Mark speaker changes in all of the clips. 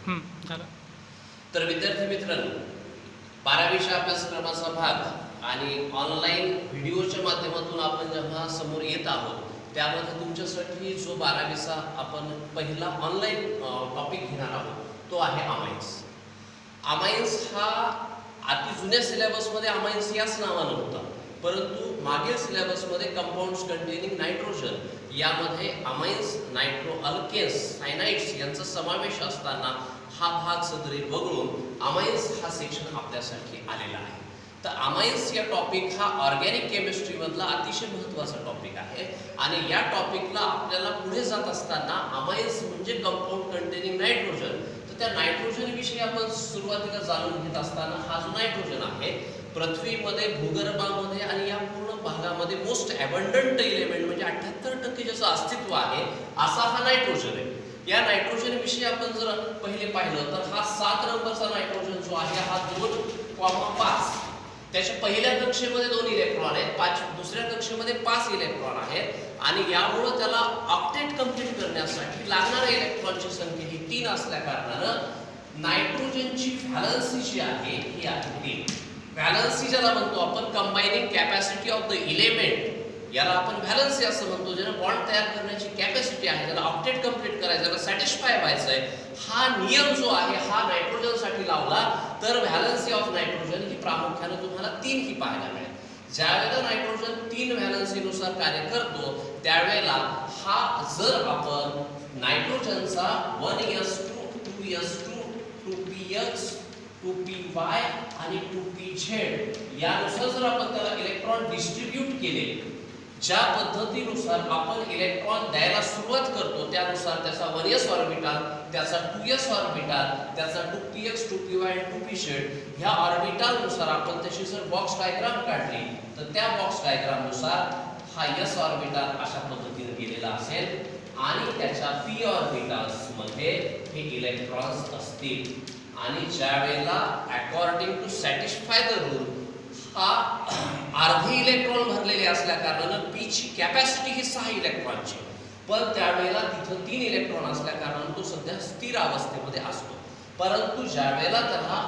Speaker 1: झालं.
Speaker 2: तर विद्यार्थी मित्रांनो, 12वीच्या अभ्यासक्रमाचा भाग आणि ऑनलाईन व्हिडिओच्या माध्यमातून आपण जेव्हा समोर येत आहोत, त्यामध्ये तुमच्यासाठी जो 12वीचा आपण पहिला ऑनलाईन टॉपिक घेणार आहोत तो आहे अमाइन्स. अमाइन्स हा अति जुन्या सिलेबसमध्ये अमाइन्स याच नावानं होता, परंतु मागील सिलेबसमध्ये कंपाऊंड्स कंटेनिंग नायट्रोजन यामध्ये अमाइन्स, नायट्रो अल्केन्स, सायनाइड्स यांचा समावेश असताना हा भाग सदरी वगळून अमाइन्स हा सेक्शन आपल्यासाठी आलेला आहे. तर अमाइन्स या टॉपिक हा ऑर्गॅनिक केमिस्ट्री मधला अतिशय महत्त्वाचा टॉपिक आहे आणि या टॉपिकला आपल्याला पुढे जात असताना अमाइन्स म्हणजे कंपाऊंड कंटेनिंग नायट्रोजन, तर त्या नायट्रोजन विषयी आपण सुरुवातीला जाणून घेत असताना हा जो नायट्रोजन आहे पृथ्वीमध्ये, भूगर्भामध्ये आणि या पूर्ण भागामध्ये मोस्ट अबंडंट एलिमेंट म्हणजे 78% ज्याचं अस्तित्व आहे असा हा नायट्रोजन आहे. या नायट्रोजन विषयी आपण जर पहिले पाहिलं तर हा 7 नंबरचा नायट्रोजन जो आहे हा 2,5, त्याच्या पहिल्या कक्षेमध्ये 2 इलेक्ट्रॉन आहेत, दुसऱ्या कक्षेमध्ये 5 इलेक्ट्रॉन आहेत आणि यामुळे त्याला ऑक्टेट कंप्लीट करण्यासाठी लागणाऱ्या इलेक्ट्रॉनची संख्या ही 3 असल्या कारणानं नायट्रोजनची व्हॅलन्सी जी आहे ही आहे 3. व्हॅलन्सी ज्याला म्हणतो आपण कंबायनिंग कॅपॅसिटी ऑफ द इलेमेंट, याला आपण व्हॅलन्सी असं म्हणतो, ज्याला बॉन्ड तयार करण्याची कॅपॅसिटी आहे, ज्याला ऑक्टेट कंप्लीट करायचं, ज्याला सॅटिस्फाय व्हायचं आहे, हा नियम जो आहे हा नायट्रोजनसाठी लावला तर व्हॅलन्सी ऑफ नायट्रोजन ही प्रामुख्याने तुम्हाला 3 ही पाहायला मिळेल. ज्यावेळेला नायट्रोजन 3 व्हॅलन्सीनुसार कार्य करतो त्यावेळेला हा जर आपण नायट्रोजनचा 1s2 2s2 2px 2py आणि 2pz यानुसार जर आपण त्याला इलेक्ट्रॉन डिस्ट्रीब्यूट केले, ज्या पद्धतीनुसार आपण इलेक्ट्रॉन द्यायला सुरुवात करतो त्यानुसार त्याचा 1s ऑर्बिटल, त्याचा 2s ऑर्बिटल, त्याचा 2px 2py आणि 2pz ह्या ऑर्बिटल नुसार आपण त्याची जर बॉक्स डायग्राम काढली तर त्या बॉक्स डायग्राम नुसार हा s ऑर्बिटल अशा पद्धतीने गेलेला असेल आणि त्याच्या p ऑर्बिटल्स मध्ये हे इलेक्ट्रॉन्स असतील आणि ज्या वेळेला according to satisfy the rule हा अर्धे इलेक्ट्रॉन भरलेले असल्या कारणानं p ची कॅपॅसिटी ही 6 इलेक्ट्रॉनची, पण त्यावेळेला तिथं 3 इलेक्ट्रॉन असल्या कारणानं तो सध्या स्थिर अवस्थेमध्ये असतो. परंतु ज्या वेळेला त्याला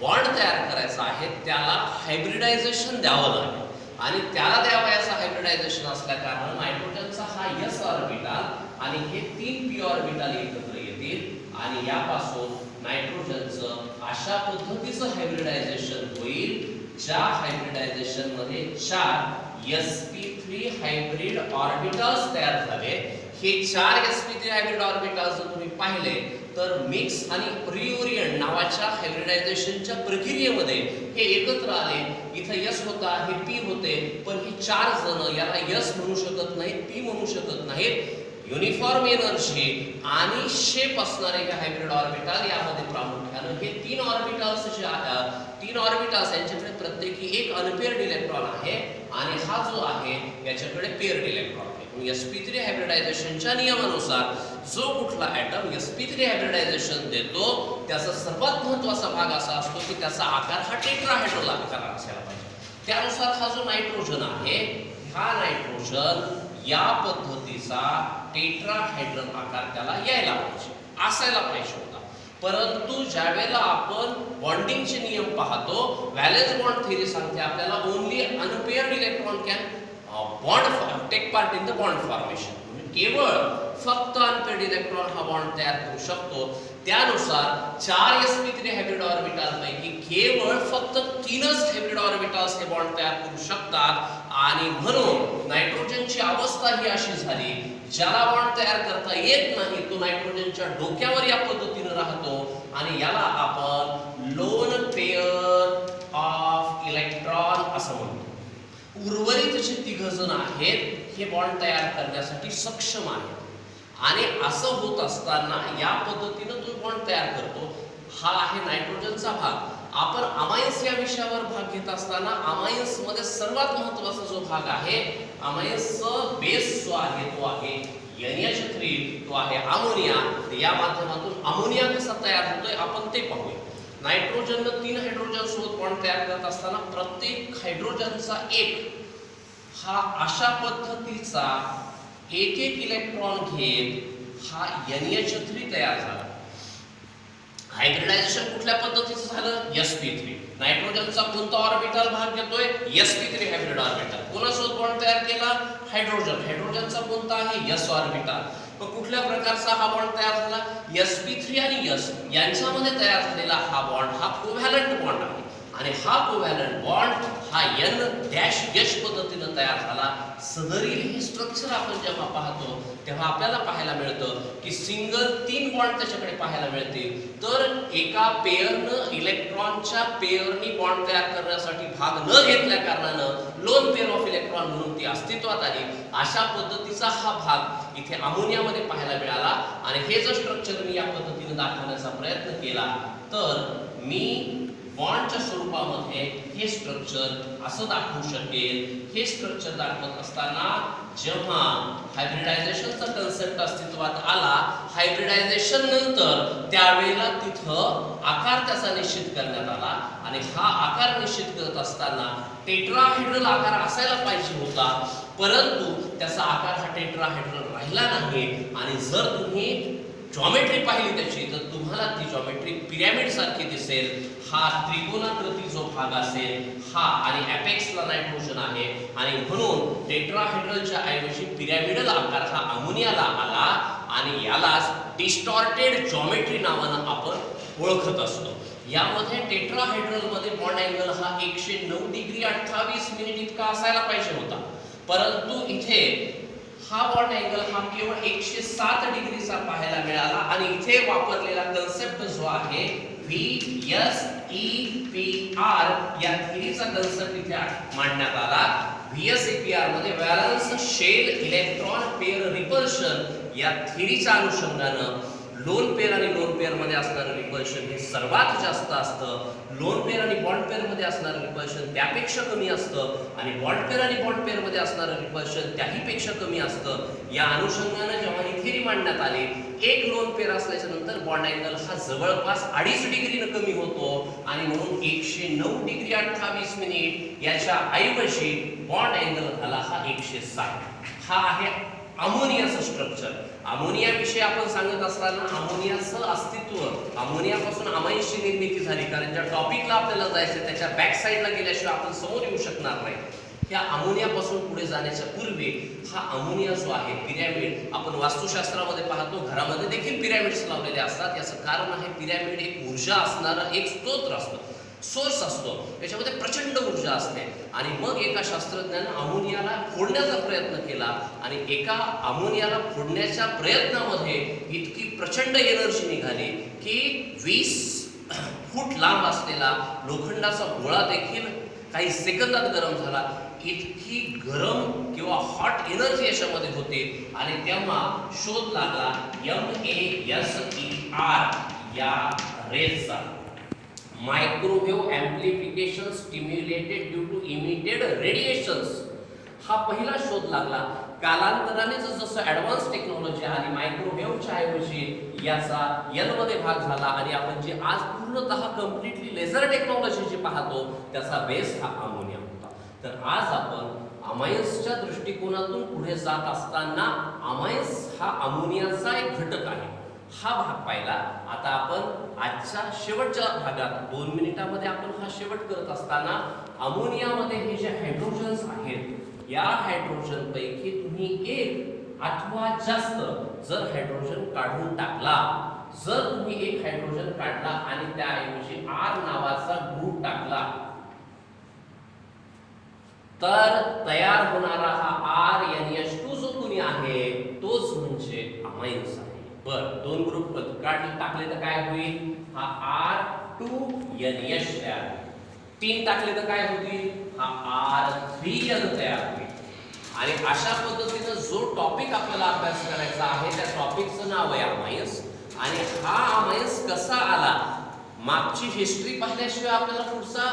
Speaker 2: बॉन्ड तयार करायचा आहे त्याला हायब्रिडायझेशन द्यावं लागेल आणि त्याला द्यावयाचं हायब्रिडायझेशन असल्या कारणानं नायट्रोजनचा हा s ऑर्बिटल आणि हे 3 p ऑर्बिटल एकत्र येतील आणि यापासून नायट्रोजनचं अशा पद्धतीचं हायब्रिडायझेशन होईल ज्या हायब्रिडायझेशन मध्ये 4 sp3 हायब्रिड ऑर्बिटल्स तयार झाले. हे 4 sp3 हायब्रिड ऑर्बिटल्स जर तुम्ही पाहिले तर मिक्स आणि रियुनियन नावाच्या हायब्रिडायझेशनच्या प्रक्रियेमध्ये हे एकत्र आले. इथं s होता, हे p होते, पण हे 4 जण याला s म्हणू शकत नाहीत, p म्हणू शकत नाहीत. युनिफॉर्म एनर्जी आणि शेप असणारे हे हायब्रिड ऑर्बिटल यामध्ये प्रामुख्याने हे 3 ऑर्बिटल्स जे आहेत, 3 ऑर्बिटल्स यांच्याकडे प्रत्येकी एक अनपेअर्ड इलेक्ट्रॉन आहे आणि हा जो आहे याच्याकडे पेअर्ड इलेक्ट्रॉन आहे. sp3 हायब्रिडायझेशनच्या नियमानुसार जो कुठला ॲटम sp3 हायब्रिडायझेशन देतो त्याचा सर्वात महत्त्वाचा भाग असा असतो की त्याचा आकार हा टेट्राहेड्रल आकार असायला पाहिजे. त्यानुसार हा जो नायट्रोजन आहे हा नायट्रोजन या पद्धतीचा टेट्राहेड्रल आकार त्याला यायला पाहिजे, असायला पाहिजे होता. परंतु ज्यावेळेला आपण बॉन्डिंगचे नियम पाहतो, व्हॅलेन्स बॉन्ड थेरी सांगते आपल्याला only unpaired electron can bond take part in the bond formation, म्हणजे केवळ फक्त अनपेअर्ड इलेक्ट्रॉन हा बॉन्ड तयार करू शकतो. त्यानुसार 4 sp3 हायब्रिड ऑर्बिटल पैकी केवळ फक्त 3च हायब्रिड ऑर्बिटल्स हे बॉन्ड तयार करू शकतात आणि म्हणून नायट्रोजनची अवस्था ही अशी झाली ज्याला बॉन्ड तयार करता येत नाही तो नायट्रोजनच्या डोक्यावर या पद्धतीने राहतो आणि याला आपण लोन पेअर ऑफ इलेक्ट्रॉन असं म्हणतो. उर्वरित जे 3 जण आहेत हे बॉन्ड तयार करण्यासाठी सक्षम आहेत आणि असं होत असताना या पद्धतीने तो बॉन्ड तयार करतो. हा आहे नायट्रोजनचा भाग. आपण अमाइन्स या विषयावर भाग घेत असताना अमाइन्स मध्ये सर्वात महत्त्वाचा जो भाग आहे, अमाइन्सचा बेस जो आहे तो आहे NH3, तो आहे अमोनिया. या माध्यमातून अमोनिया कसा तयार होतोय आपण ते पाहूया. नायट्रोजनने 3 हायड्रोजन सोबत बॉन्ड तयार करत असताना प्रत्येक हायड्रोजनचा एक हा अशा पद्धतीचा एक इलेक्ट्रॉन घेत हा NH3 तयार झाला हायब्रिडायझेशन कुठल्या पद्धतीचं झालं? sp3. नायट्रोजनचा कोणता ऑर्बिटल भाग घेतोय? sp3 hybrid orbital. कोणासोबत बॉन्ड तयार केला? हायड्रोजनचा कोणता आहे? s orbital. मग कुठल्या प्रकारचा हा बॉन्ड तयार झाला? sp3 आणि s यांच्यामध्ये तयार झालेला हा बॉन्ड हा कोव्हॅलंट बॉन्ड आहे आणि हा कोव्हॅलंट बॉन्ड हा n डॅश h पद्धतीने तयार झाला. सदरील हे स्ट्रक्चर आपण जेव्हा पाहतो तेव्हा आपल्याला पाहायला मिळतं की सिंगल 3 बॉन्ड त्याच्याकडे पाहायला मिळतील. तर एका पेअरनं इलेक्ट्रॉनच्या पेअरनी बॉन्ड तयार करण्यासाठी भाग न घेतल्या कारणानं लोन पेअर ऑफ इलेक्ट्रॉन म्हणून ती अस्तित्वात आली. अशा पद्धतीचा हा भाग इथे अमोनियामध्ये पाहायला मिळाला आणि हे जर स्ट्रक्चर मी या पद्धतीने दाखवण्याचा प्रयत्न केला तर मी बॉन्डच्या स्वरूपामध्ये हे स्ट्रक्चर असं दाखवू शकेल. हे स्ट्रक्चर दाखवत असताना जेव्हा हायब्रिडायझेशनचा कन्सेप्ट अस्तित्वात आला, हायब्रिडायझेशन नंतर त्यावेळेला तिथं आकार त्याचा निश्चित करण्यात आला आणि हा आकार निश्चित करत असताना टेट्राहेड्रल आकार असायला पाहिजे होता, परंतु त्याचा आकार हा टेट्राहेड्रल राहिला नाही. आणि जर तुम्ही जॉमेट्री पाहिली त्याची तर तुम्हाला ती जॉमेट्री पिरॅमिड सारखी दिसेल. हा त्रिकोणाकृती जो भाग असेल हा आणि एपेक्सला नायट्रोजन आहे आणि म्हणून टेट्राहेड्रलच्या ऐवजी पिरॅमिडल आकार हा अमोनियाला आला आणि यालाच डिस्टॉर्टेड जॉमेट्री नावानं आपण ओळखत असतो. यामध्ये टेट्राहेड्रल मध्ये बॉन्ड अँगल हा 109 डिग्री 28 मिनिट इतका असायला पाहिजे होता, परंतु इथे हा बॉन्ड अँगल हा केवळ 107 डिग्रीचा पाहायला मिळाला आणि इथे वापरलेला कन्सेप्ट जो आहे VSEPR या थिअरीचा कन्सेप्ट इथे मांडण्यात आला. VSEPR मध्ये valence shell electron pair repulsion या थिअरीच्या अनुषंगानं लोन पेअर आणि लोन पेअर मध्ये असणारं रिपल्शन हे सर्वात जास्त असतं. लोन पेअर आणि बॉन्ड पेअर मध्ये असणारं रिपल्शन त्यापेक्षा कमी असतं आणि बॉन्ड पेअर आणि बॉन्ड पेअर मध्ये असणारं रिपल्शन त्याहीपेक्षा कमी असतं. या अनुषंगाने जेव्हा ही थिअरी मांडण्यात आली, एक लोन पेअर असल्याच्या नंतर बॉन्ड अँगल हा जवळपास 2.5 डिग्रीने कमी होतो आणि म्हणून 109 डिग्री 28 मिनिट याच्या ऐवजी बॉन्ड अँगल झाला हा 160. हा आहे अमोनियाचं स्ट्रक्चर. अमोनिया विषयी आपण सांगत असताना अमोनियाचं अस्तित्व, अमोनियापासून अमाईनची निर्मिती झाली, कारण ज्या टॉपिकला आपल्याला जायचं त्याच्या बॅक साईडला गेल्याशिवाय आपण समोर येऊ शकणार नाही. या अमोनियापासून पुढे जाण्याच्या पूर्वी हा अमोनिया जो आहे पिरॅमिड, आपण वास्तुशास्त्रामध्ये पाहतो घरामध्ये देखील पिरॅमिड्स लावलेले असतात. याचं कारण आहे पिरॅमिड एक ऊर्जा असणारं एक स्तोत्र असतं, सोर्स असतो, त्याच्यामध्ये प्रचंड ऊर्जा असते. आणि मग एका शास्त्रज्ञाने अमोनियाला फोडण्याचा प्रयत्न केला आणि एका अमोनियाला फोडण्याच्या प्रयत्नामध्ये इतकी प्रचंड एनर्जी निघाली की 20 फूट लांब असलेला लोखंडाचा गोळा देखील काही सेकंदात गरम झाला. इतकी गरम किंवा हॉट एनर्जी याच्यामध्ये होते आणि तेव्हा शोध लागला MASER या रेजचा, microwave amplification stimulated due to emitted radiations. हा पहिला शोध लागला. कालांतराने जसं ऍडव्हान्स टेक्नॉलॉजी आली, मायक्रोवेव्हच्या ऐवजी याचा N मध्ये भाग झाला आणि आपण जे आज पूर्णतः कम्प्लिटली लेझर टेक्नॉलॉजी जे पाहतो त्याचा बेस हा अमोनिया होता. तर आज आपण अमायन्सच्या दृष्टिकोनातून पुढे जात असताना अमायन्स हा अमोनियाचा एक घटक आहे, हा भाग पाहिला. आता आपण आजच्या शेवटच्या भागात 2 मिनिटांमध्ये आपण हा शेवट करत असताना अमोनियामध्ये हे जे हायड्रोजन्स आहेत या हायड्रोजन पैकी तुम्ही एक अथवा जास्त जर हायड्रोजन काढून टाकला, जर तुम्ही एक हायड्रोजन काढला आणि त्याऐवजी R नावाचा ग्रुप टाकला तर तयार होणारा हा RNH2 जो कोणी आहे तोच म्हणजे अमायन्स आहे. बर, 2 ग्रुप टाकले तर काय होईल? हा R2NH तयार होईल. 3 टाकले तर काय होईल? हा R3N तयार होईल. आणि अशा पद्धतीने जो टॉपिक आपल्याला अभ्यास करायचा आहे त्या टॉपिकचं नाव आहे अमायन्स. आणि हा अमायन्स कसा आला, मागची हिस्ट्री पाहिल्याशिवाय आपल्याला पुढचा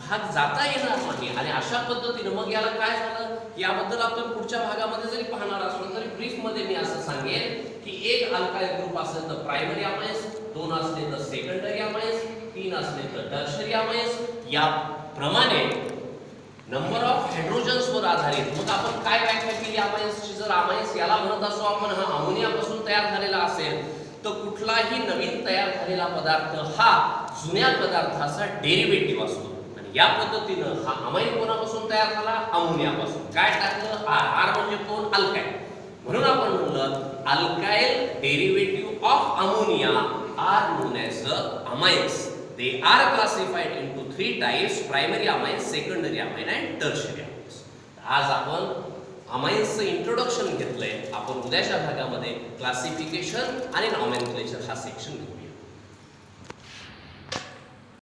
Speaker 2: भाग जाता येणार नाही. आणि अशा पद्धतीने मग याला काय झालं याबद्दल आपण पुढच्या भागामध्ये जरी पाहणार असलो तरी ब्रीफ मध्ये मी असं सांगेन की एक अल्काइल ग्रुप असेल तर प्रायमरी अमायन्स, 2 असले तर सेकंडरी अमायन्स, 3 असले तर टर्शरी अमायन्स. या प्रमाणे नंबर ऑफ हायड्रोजन्स वर आधारित मग आपण काय व्याख्या केली अमायन्सची. जर अमायन्स याला म्हणत असो आपण हा अमोनियापासून तयार झालेला असेल तर कुठलाही नवीन तयार झालेला पदार्थ हा जुन्या पदार्थाचा डेरिव्हेटिव्ह असतो. आणि या पद्धतीनं हा अमाईन कोणापासून तयार झाला? अमोनियापासून. काय टाकलं? आर. आर म्हणजे कोण? अल्काईल. म्हणून आपण म्हणलं alkyl derivative of ammonia are known as amines. They are classified into 3 types: primary amines, secondary amine and tertiary amines. आज आपण अमाइन्सचं इंट्रोडक्शन घेतलंय. आपण उद्याच्या भागामध्ये क्लासिफिकेशन आणि नॉमेनक्लेचर हा सेक्शन घेऊ.